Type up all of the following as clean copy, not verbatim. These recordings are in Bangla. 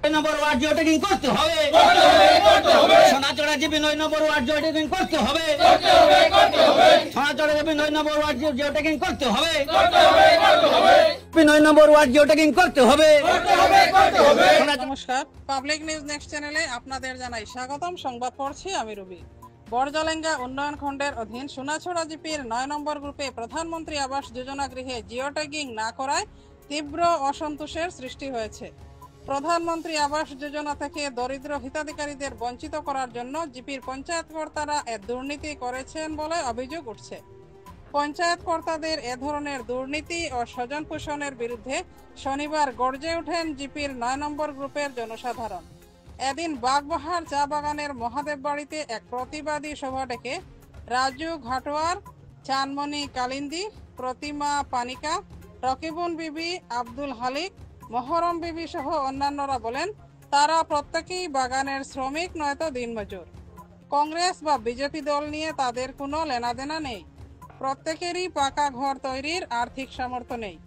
নম্বর ওয়ার্ড জিওটেকিং করতে হবে, সোনাচড়া জিপি 9 নম্বর ওয়ার্ড জিওটেকিং করতে হবে, সোনাচড়া জিপি 9 নম্বর ওয়ার্ড জিওটেকিং করতে হবে, 9 নম্বর ওয়ার্ড জিওটেকিং করতে হবে। নমস্কার, পাবলিক নিউজ নেক্সট চ্যানেলে আপনাদের জানাই স্বাগতম। সংবাদ পড়ছি আমি রবি। বড়জলেঙ্গা উন্নয়ন খণ্ডের অধীন সোনাছড়া জিপির 9 নম্বর গ্রুপে প্রধানমন্ত্রী আবাস যোজনা গৃহে জিওট্যাগিং না করায় তীব্র অসন্তোষের সৃষ্টি হয়েছে। প্রধানমন্ত্রী আবাস যোজনা থেকে দরিদ্র হিতাধিকারীদের বঞ্চিত করার জন্য জিপির পঞ্চায়েত কর্তারা দুর্নীতি করেছেন বলে অভিযোগ উঠছে। পঞ্চায়েত কর্তাদের এ ধরনের দুর্নীতি ও স্বজন পোষণের বিরুদ্ধে শনিবার গর্জে ওঠেন জিপির 9 নম্বর গ্রুপের জনসাধারণ। এদিন বাগবাহার চা বাগানের মহাদেব বাড়িতে এক প্রতিবাদী সভা ডেকে রাজু ঘাটোয়ার, চানমণি কালিন্দি, প্রতিমা পানিকা, রকিবুন বিবি, আব্দুল হালিক, মহরম বিবি সহ অন্যান্যরা বলেন তারা প্রত্যেকেই বাগানের শ্রমিক নয়তো দিনমজুর। কংগ্রেস বা বিজেপি দল নিয়ে তাদের কোনো লেনাদেনা নেই। প্রত্যেকেরই পাকা ঘর তৈরির আর্থিক সামর্থ্য নেই।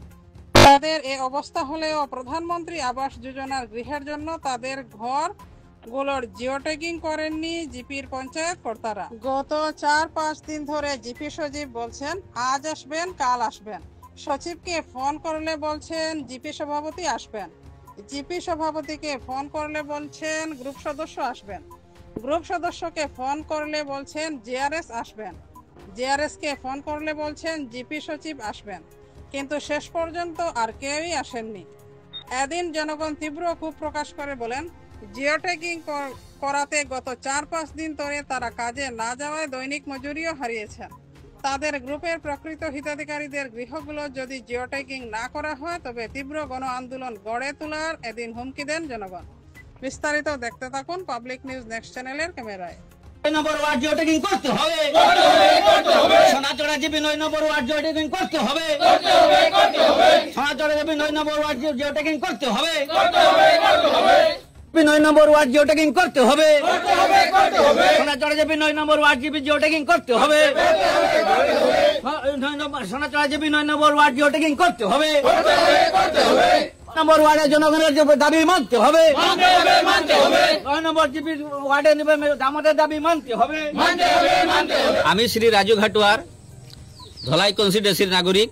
তাদের এ অবস্থা হলেও প্রধানমন্ত্রী আবাস যোজনার গৃহের জন্য তাদের ঘরগুলোর জিওট্যাগিং করেননি জিপির পঞ্চায়েত কর্তারা। গত 4-5 দিন ধরে জিপি সচিব বলছেন আজ আসবেন, কাল আসবেন। সচিবকে ফোন করলে বলছেন জিপি সভাপতি আসবেন, জিপি সভাপতিকে ফোন করলে বলছেন গ্রুপ সদস্য আসবেন, গ্রুপ সদস্যকে ফোন করলে বলছেন জিআরএস আসবেন, জিআরএস কে ফোন করলে বলছেন জিপি সচিব আসবেন, কিন্তু শেষ পর্যন্ত আর কেউই আসেননি। এদিন জনগণ তীব্র ক্ষোভ প্রকাশ করে বলেন জিওট্যাগিং করাতে গত 4-5 দিন ধরে তারা কাজে না যাওয়ায় দৈনিক মজুরিও হারিয়েছেন। তাদের গ্রুপের প্রকৃত হিতাধিকারীদের গৃহগুলো যদি জিওট্যাগিং না করা হয় তবে তীব্র গণ আন্দোলন গড়ে তোলার এদিন হুমকি দেন জনগণ। বিস্তারিত দেখতে থাকুন পাবলিক নিউজ নেক্সট চ্যানেলের ক্যামেরায়। 9 নম্বর ওয়ার্ড জিওট্যাগিং করতে হবে, সোনাচড়া জিপি 9 নম্বর ওয়ার্ড জিওট্যাগিং করতে হবে, সোনাচড়া জিপি 9 নম্বর ওয়ার্ড জিওট্যাগিং করতে হবে, 9 নম্বর ওয়ার্ড জিওট্যাগিং করতে হবে, সোনাচড়া জিপি 9 নম্বর ওয়ার্ড জিপি জিওট্যাগিং করতে হবে, সোনাচড়া জিপি 9 নম্বর ওয়ার্ড জিওট্যাগিং করতে হবে, নম্বর ওয়ার্ডের জনগণের দাবি মানতে হবে, 9 নম্বর জিপি ওয়ার্ডের আমাদের দাবি মানতে হবে। আমি শ্রী রাজু ঘাটোয়ার, ধলাই কনস্টিটুয়েন্সির নাগরিক,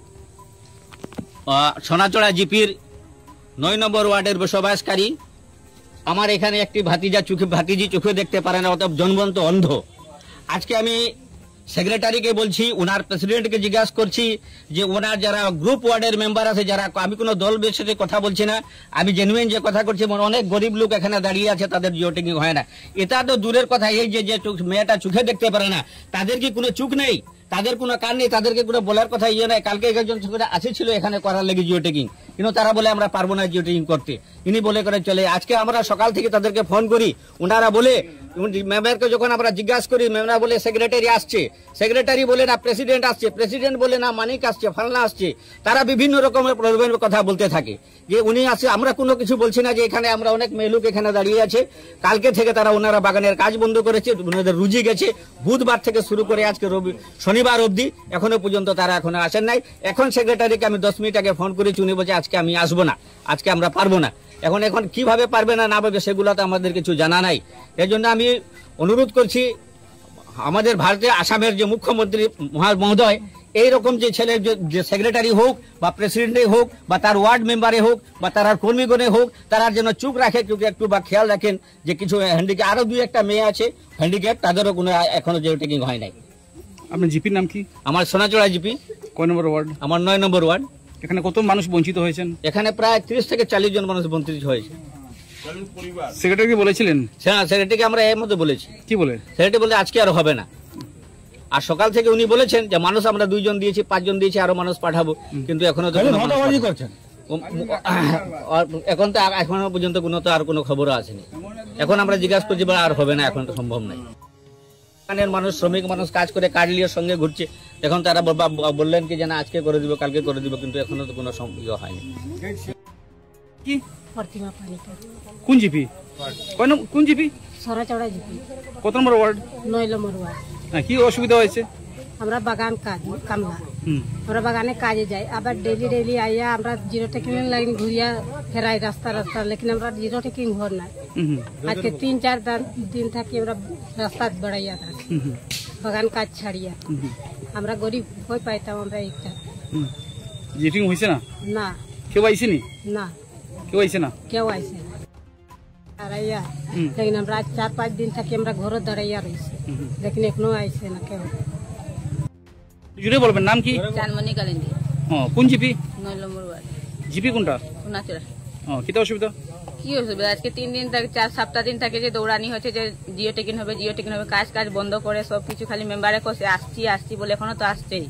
সোনাচড়া জিপির 9 নম্বর ওয়ার্ডের বসবাসকারী। আমার এখানে একটি ভাতিজি চোখে দেখতে পারে না, অতএব জন্মন্ত অন্ধ। আজকে আমি সেক্রেটারিকে বলছি, ওনার প্রেসিডেন্টকে জিজ্ঞাসা করছি যে ওনার যারা গ্রুপ ওয়ার্ডের মেম্বার আছে, যারা, আমি কোনো দলের সাথে কথা বলছি না, আমি জেনুইন যে কথা করছি, অনেক গরিব লোক এখানে দাঁড়িয়ে আছে, তাদের জিওট্যাগিং হয় না। এটা তো দূরের কথা, এই যে মেয়েটা চোখে দেখতে পারে না, তাদের কি কোনো চোখ নেই, তাদের কোনো কান নেই, তাদেরকে কোনো বলার কথা ইয়ে নাই। কালকে একজন আসেছিল এখানে করার লেগে জিওট্যাগিং, কিন্তু তারা বলে আমরা পারবো না জিওট্যাগিং করতে, ইনি বলে করে চলে। আজকে আমরা সকাল থেকে তাদেরকে ফোন করি, ওনারা বলে, মেম্বারকে যখন আমরা জিজ্ঞাসা করি, মেম্বার বলে সেক্রেটারি আসছে, সেক্রেটারি বলে না প্রেসিডেন্ট আসছে, প্রেসিডেন্ট বলে না মানিক আসছে, ফালনা আসছে। তারা বিভিন্ন রকমের প্রবলেমের কথা বলতে থাকে যে উনি আসছে, আমরা কোনো কিছু বলছি না যে এখানে আমরা অনেক মেয়ে লোক এখানে দাঁড়িয়ে আছে। কালকে থেকে তারা ওনারা বাগানের কাজ বন্ধ করেছে, ওনাদের রুজি গেছে। বুধবার থেকে শুরু করে আজকে শনিবার অবধি এখনো পর্যন্ত তারা এখনো আসেন নাই। এখন সেক্রেটারিকে আমি 10 মিনিট আগে ফোন করেছি, উনি বলছে আজকে আমি আসবো না, আজকে আমরা পারবো না। এখন কিভাবে পারবে না পারবে সেগুলো তো আমাদের কিছু জানা নাই। এর জন্য আমি অনুরোধ করছি আমাদের ভারতের আসামের যে মুখ্যমন্ত্রী মহোদয়, এইরকম যে ছেলে যে সেক্রেটারি হোক বা প্রেসিডেন্টে হোক বা তার ওয়ার্ড মেম্বারে হোক বা তার কর্মীগণে হোক, তারা যেন চুপ রাখে একটু বা খেয়াল রাখেন যে কিছু হ্যান্ডিক্যাপ, আরো 2-1টা মেয়ে আছে হ্যান্ডিক্যাপ, তাদেরও কোনো এখনো জিওট্যাগিং হয় নাই। আপনার জিপির নাম কি? আমার সোনাচড়া জিপি। কয় নম্বর ওয়ার্ড? আমার 9 নম্বর ওয়ার্ড। এখানে কত মানুষ বঞ্চিত হয়েছেন? এখানে প্রায় 30 থেকে 40 জন মানুষ বঞ্চিত হয়েছে। সেক্রেটারি বলেছিলেন? হ্যাঁ, সেক্রেটারিকে আমরা এর মধ্যে বলেছি। কি বলে? সেক্রেটারি বলে আজকে আর হবে না। আর সকাল থেকে উনি বলেছেন যে মানুষ আমরা 2 জন দিয়েছি, 5 জন দিয়েছি, আরো মানুষ পাঠাবো, কিন্তু এখনো তো এখনো পর্যন্ত কোনো তো আর কোনো খবরও আসেনি। এখন আমরা জিজ্ঞাসা করছি আর হবে না, এখন তো সম্ভব নাই। মানুষ, শ্রমিক মানুষ কাজ করে কাজ নিয়ে সঙ্গে ঘুরছে, এখন তারা বললেন কি যে না আজকে করে দিব, কালকে করে দিব, কিন্তু এখনো তো কোনো ইয়ে হয়নি। কি প্রতিমা পানিকা। কোন জিপি? কোন জিপি? সোনাচড়া জিপি। কত নম্বর ওয়ার্ড? 9 নম্বর ওয়ার্ড। কি অসুবিধা হয়েছে? আমরা বাগান কাজ কামলা আমরা বাগানে কাজে যাই, আবার ডেলি ডেলি আইয়া আমরা জিরো টেকিং লাইন ঘুরিয়া ফেরাই রাস্তা রাস্তা, লেকিন আমরা জিরো টেকিং ঘর নাই। আজকে 3-4 দিন থাকি আমরা রাস্তা বেড়াইয়া থাকি, বাগান কাজ ছাড়িয়া। আমরা গরিব হয়ে পাইতাম আমরা একটা জিটিং হয়েছে না? না, কেউ আইসেনি? না, কেউ আইসে না? কেউ আইসে না। দাঁড়াইয়া লেকিন আমরা আজ 4-5 দিন থাকি আমরা ঘরে দাঁড়াইয়া রয়েছি, লেকিন এখনো আইসে না কেউ। জুড়ে বলবেন নাম কি? চানমনি কালিন্দি, কোন জিপি? 9 নম্বর ওয়ার্ড, জিপি কোনটা? সোনাচড়া। কিতা অসুবিধা? কি অসুবিধা? আজকে 3 দিন থেকে 4 সপ্তাহ দিন থেকে যে দৌড়ানি হচ্ছে যে জিও টেকিং হবে, জিও টেকিং হবে, কাজ বন্ধ করে সবকিছু খালি মেম্বারে কষে আসছি বলে এখনো তো আসছেই।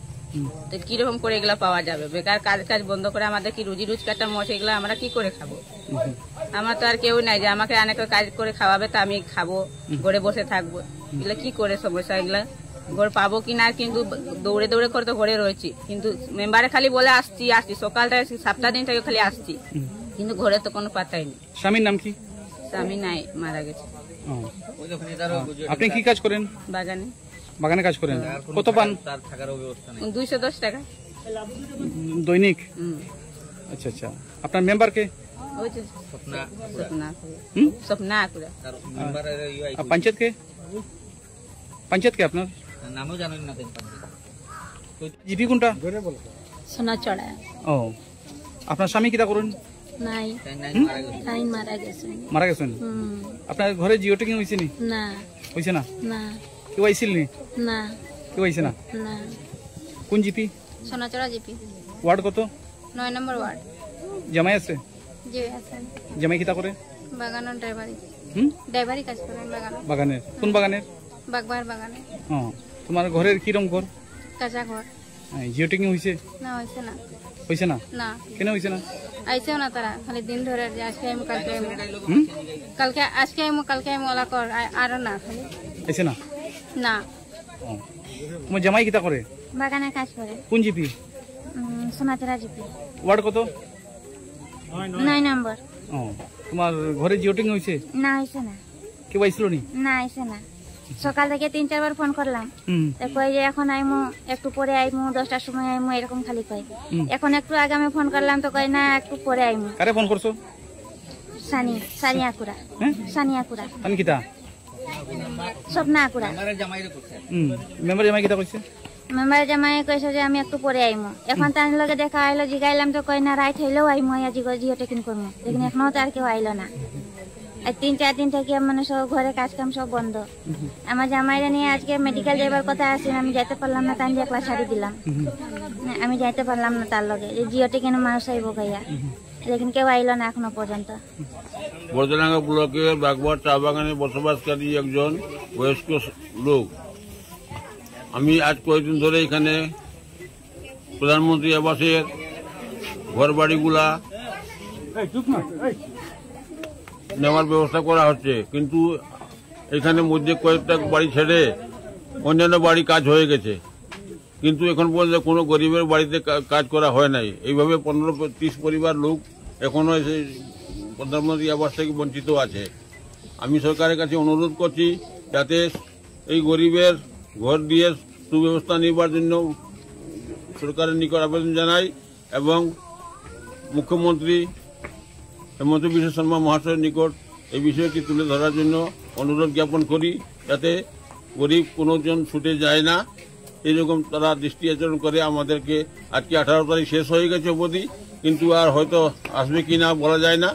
তো কিরকম করে এগুলা পাওয়া যাবে? বেকার কাজ বন্ধ করে আমাদের কি রুজি রোজগারটা মশে, এগুলা আমরা কি করে খাবো? আমার তো আর কেউ নাই যে আমাকে অনেক কাজ করে খাওয়াবে, তো আমি খাবো, ঘরে বসে থাকবো। এগুলা কি করে সমস্যা? এগুলা ঘর পাবো কিনা, কিন্তু দৌড়ে দৌড়ে করে তো ঘরে রয়েছি, কিন্তু মেম্বারে খালি বলে আসছি সকালটা সপ্তাহ দিন থেকে খালি আসছি, কিন্তু ঘরে তো কোনো পাতাই নেই। স্বামীর নাম কি? স্বামী নাই, মারা গেছে। আপনি কি কাজ করেন? বাগানে। বাগানে কাজ করেন? কত পান? 210 টাকা দৈনিক? আচ্ছা আচ্ছা। আপনার মেম্বার কে? ওই যে স্বপ্না আকুরা। আর পঞ্চায়েত কে? পঞ্চায়েত কে আপনার? নামও জানেন না? জিপি কোনটা? সোনাচড়া। আপনার স্বামী কিতা করেন? নাই, মারা গেছে। মারা গেছেন? আপনার ঘরে জিও টেকিং হয়েছে নি? না, হয়েছে না? না, কেউ আইছিল নি? না, কেউ আইছে না? না। কোন জিপি? সোনাচড়া জিপি, ওয়ার্ড কত? 9 নম্বর ওয়ার্ড। জামাই আছে? জি আছে। জামাই কিতা করে? বাগানের ড্রাইভারি কাজ করেন। বাগানের? কোন বাগানের? বাগবার বাগানে। তোমার ঘরের কি রকম ঘর? কাঁচা ঘর। জিও টেকিং হয়েছে? না, হয়েছে না। হয়েছে না? না, কেন হয়েছে না? আইসেও না তারা, খালি দিন ধরে যে আজকে আইমু কালকে আইমু, আজকে আইমু কালকে আইমু ওলা কর, আর না খালি হয়েছে না? না। তোমার জামাই কিতা করে? বাগানে কাজ করে। কোন জিপি? সোনাচড়া জিপি, ওয়ার্ড কত? 9 নম্বর। তোমার ঘরে জিও টেকিং হয়েছে? না, হয়েছে না। কেউ আইছিল নি? না, আইসে না। সকাল থেকে 3-4 বার ফোন করলাম, কই যে এখন আইমু, একটু পরে আইমু, 10টার সময় আইমু, এরকম খালি কয়। এখন একটু আগে আমি ফোন করলাম তো কয় না একটু পরে আইমু। কারে ফোন করছো? সানি আকুরা। আমি কিতা? স্বপ্না আকুরা। মেম্বার জামাই কিতা কইছে? মেম্বার জামাই কইছে যে আমি একটু পরে আইমু। এখন তার লগে দেখা আইলো, জিগাইলাম তো কয় না রাইট হইলেও আইমু, জিও টেকিং করবো, লেকিন এখনো তো আর কেউ আইলো না। আর 3-4 দিন থেকে মানে সব ঘরে কাজ কাম সব বন্ধ। আমার জামাইরা নিয়ে আজকে মেডিকেল যাবার কথা আছে, আমি যাইতে পারলাম না, তাই একলা ছাড়ি দিলাম। আমি যাইতে পারলাম না তার লগে, যে জিও টেকিং মানুষ আইব গাইয়া, লেকিন কেউ আইলো না এখনো পর্যন্ত। বর্জলাঙ্গা ব্লকের বাগবার চা বাগানে বসবাসকারী একজন বয়স্ক লোক। আমি আজ কয়েকদিন ধরে এখানে প্রধানমন্ত্রী আবাসের ঘর বাড়িগুলা নেওয়ার ব্যবস্থা করা হচ্ছে, কিন্তু এখানে মধ্যে কয়েকটা বাড়ি ছেড়ে অন্যান্য বাড়ি কাজ হয়ে গেছে, কিন্তু এখন পর্যন্ত কোনো গরিবের বাড়িতে কাজ করা হয় নাই। এইভাবে 15-30 পরিবার লোক এখনো প্রধানমন্ত্রী আবাস থেকে বঞ্চিত আছে। আমি সরকারের কাছে অনুরোধ করছি যাতে এই গরিবের ঘর দিয়ে সুব্যবস্থা নেবার জন্য সরকারের নিকট আবেদন জানাই এবং মুখ্যমন্ত্রী হেমন্ত বিশ্ব শর্মা মহাশয়ের নিকট এই বিষয়টি তুলে ধরার জন্য অনুরোধ জ্ঞাপন করি, যাতে গরিব কোনোজন ছুটে যায় না, এইরকম তারা দৃষ্টি আচরণ করে। আমাদেরকে আজকে 18 তারিখ শেষ হয়ে গেছে অবধি, কিন্তু আর হয়তো আসবে কি না বলা যায় না।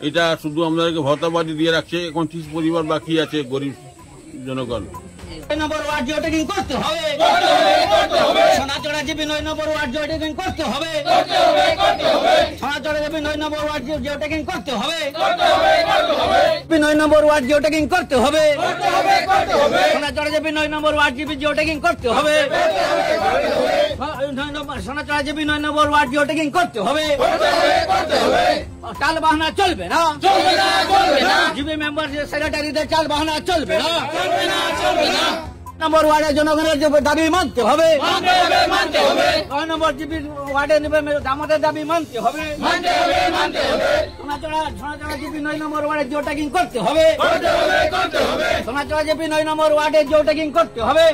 এটা শুধু আমাদেরকে ভত্তাবাদী দিয়ে রাখছে। 29 পরিবার বাকি আছে গরিব জনগণ। 9 নম্বর ওয়ার্ড জিও টেকিং করতে হবে, সোনাচড়া জিপি 9 নম্বর ওয়ার্ড জিও টেকিং করতে হবে, সোনাচড়া জিপি 9 নম্বর ওয়ার্ড জিও টেকিং করতে হবে, 9 নম্বর ওয়ার্ড জিও টেকিং করতে হবে, সোনাচড়া জিপি 9 নম্বর ওয়ার্ড জিও টেকিং করতে হবে, সোনাচড়া জিপি 9 নম্বর ওয়ার্ড জিও টেকিং করতে হবে। চাল বাহানা চলবে না, জিপি মেম্বার সেক্রেটারিদের চাল বাহানা চলবে না। নম্বর ওয়ার্ডের জনগণের দাবি মানতে হবে, 9 নম্বর জিপি ওয়ার্ডে আমাদের দাবি মানতে হবে, সোনাচড়া জিপি 9 নম্বর ওয়ার্ডে জিও ট্যাগিং করতে হবে, সোনাচড়া জিপি 9 নম্বর ওয়ার্ডে জিও ট্যাগিং করতে হবে।